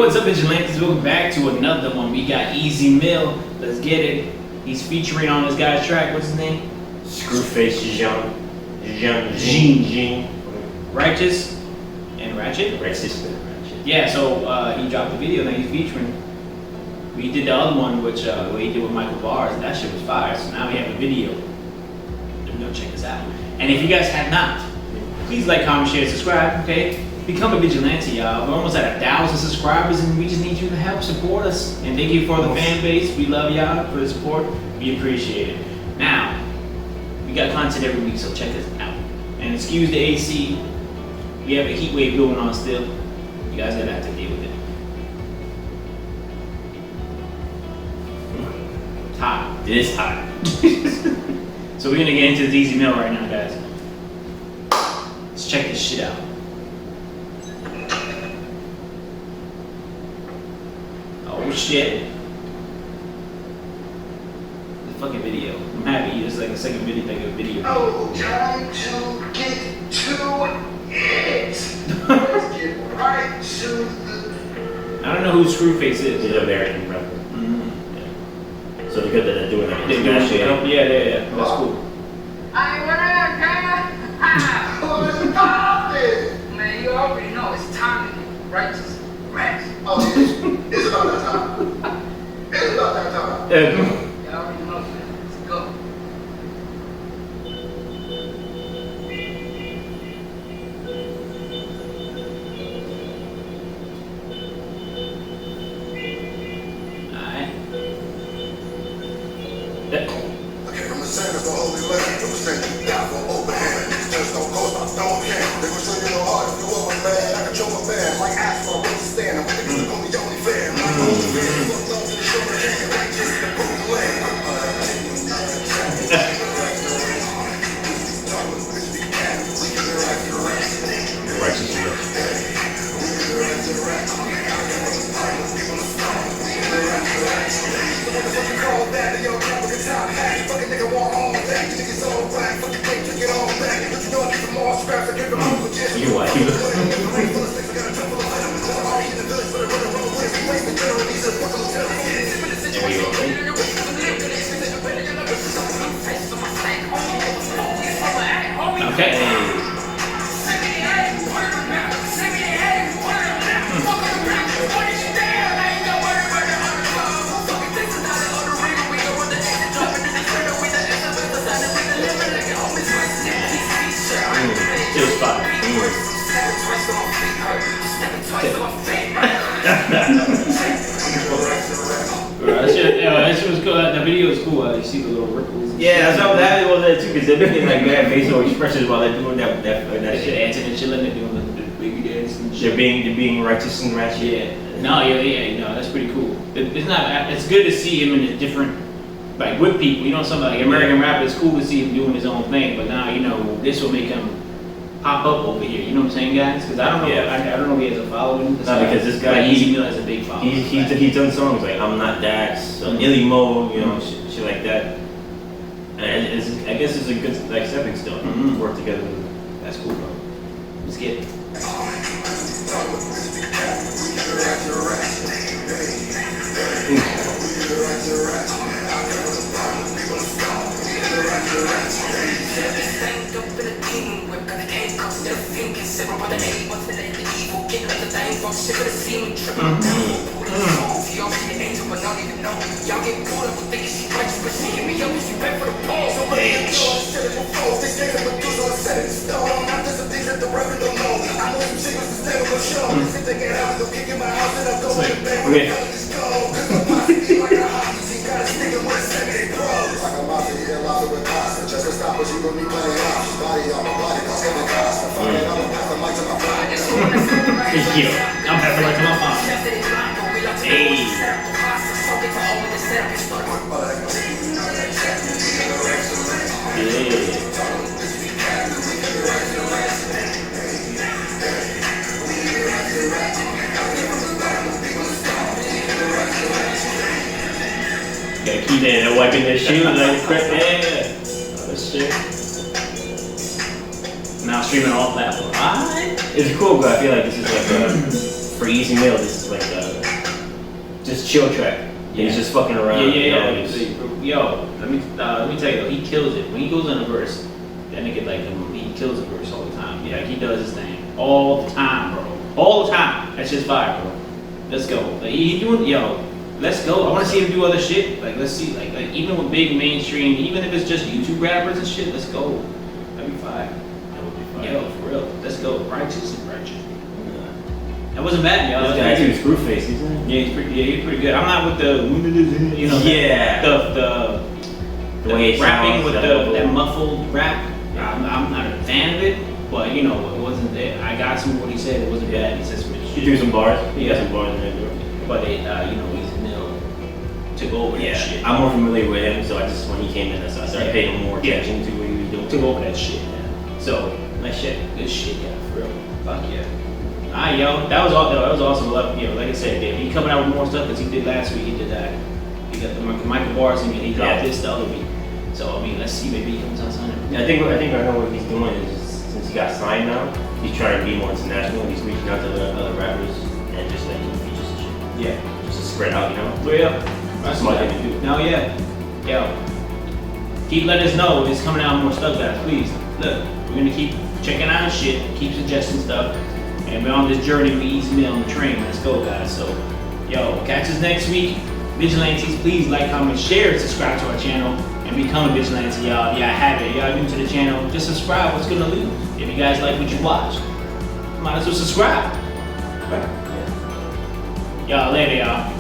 what's up, Vigilantes? Welcome back to another one. We got Easy Mill. Let's get it. He's featuring on this guy's track. What's his name? Screwface Jean. Righteous and Ratchet? Ratchet. Yeah, so he dropped the video that he's featuring. We did the other one, which what he did with Michael Bars. That shit was fire. So now we have a video. Go check this out. And if you guys have not, please like, comment, share, subscribe, okay? Become a vigilante, y'all. We're almost at 1,000 subscribers, and we just need you to help support us. And thank you for the fan base. We love y'all for the support. We appreciate it. Now, we got content every week, so check us out. And excuse the AC. We have a heat wave going on still. You guys gotta have to deal with it. It's hot. It is hot. So we're gonna get into this Easy Mill right now, guys. Let's check this shit out. Oh shit. The fucking video. I'm happy. It's like a second video, like a video. Oh, time to get to it. Let's get right to the... I don't know who Screwface is. He's an American rapper. Mm-hmm. Yeah. So they're good that they're doing that. They do shit. Yeah. That's cool. Hey, what up, guy? What's poppin'? Man, you already know it's time to get righteous rest. Oh, it's about that time. It's about that time. You already know, man. Let's go. Alright. Okay, from the sand of the holy land, from the sand you die for open hand. Just don't go, stop, don't care. They gon' show you no heart if you over man. I control my band, like asphalt, understand. I'm with the only fan. My only fan, fuck love to the shoulder hand. Righteous in the broken land. Righteous. You like it? Okay. It was fun. That shit was cool. The video was cool. You see the little ripples. Yeah, that's how that was there too, because they're making like bad facial expressions while they're doing that Shit, shit. dancing and chilling. They're doing the baby dance and shit. They're being righteous and ratchet. Yeah. No, yeah. That's pretty cool. It's not. It's good to see him in a different, like with people. You know, some like American rapper. It's cool to see him doing his own thing. But now, you know, this will make him pop up over here. You know what I'm saying, guys? Because I don't know. Yeah. I don't know if he has a following. No, because this guy, like, Easy Mill has a big following. He's done songs like I'm Not That, Illy Mo, you know, shit like that. And I guess it's a good like stepping stone. Mhm. Work together. That's cool, bro. Let's get it. Thank you. I'm happy like my mom. Hey. Gotta keep that wiping their shoes like crap. Yeah. Oh shit. Now streaming all platforms. Alright. It's cool, but I feel like this is like for Easy Mill. This is like just chill track. Yeah. He's just fucking around. Yo, let me tell you though, he kills it. When he goes in a verse, that nigga like he kills a verse all the time. Yeah, he does his thing all the time, bro. All the time. That's just fire, bro. Let's go. Like he doing let's go. I want to see him do other shit. Like let's see, like even with big mainstream, even if it's just YouTube rappers and shit, let's go. That'd be fire. That would be fun. Yo, for real. Let's go. Righteous. That wasn't bad, y'all. This guy too, Screw face, isn't he? Yeah, he's pretty good. I'm not with the Yeah. the way he rapping sounds, with that that muffled rap. I'm not a fan of it, but it wasn't there. I got some of what he said. It wasn't bad. He said some He shit. threw some bars. He got Yeah. some bars in there, too. But Easy Mill took over that shit. I'm more familiar with him, so when he came in, so I started paying more attention to what he was doing. Took over that shit. Yeah. So nice shit, good shit, yeah, for real. Fuck yeah. Alright, yo, that was awesome. Like I said, he coming out with more stuff because he did last week. He did that. He got the Michael Bars and he dropped this the other week. So I mean, let's see, maybe he comes out Sunday. I think right now what he's doing is since he got signed now, he's trying to be more international. He's reaching out to other rappers and just like doing features and shit. Yeah. Just to spread out, So yeah, that's Smart what thing to do. No, yeah, yo, keep letting us know if it's coming out more stuff, guys. Please, look, we're gonna keep checking out his shit, keep suggesting stuff, and we're on this journey with Easy Mill on the train. Let's go, guys. So, yo, catch us next week. Vigilantes, please like, comment, share, and subscribe to our channel, and become a vigilante, y'all. If y'all have it, y'all new to the channel, just subscribe. What's gonna lose? If you guys like what you watch, might as well subscribe. Right? Y'all later, y'all.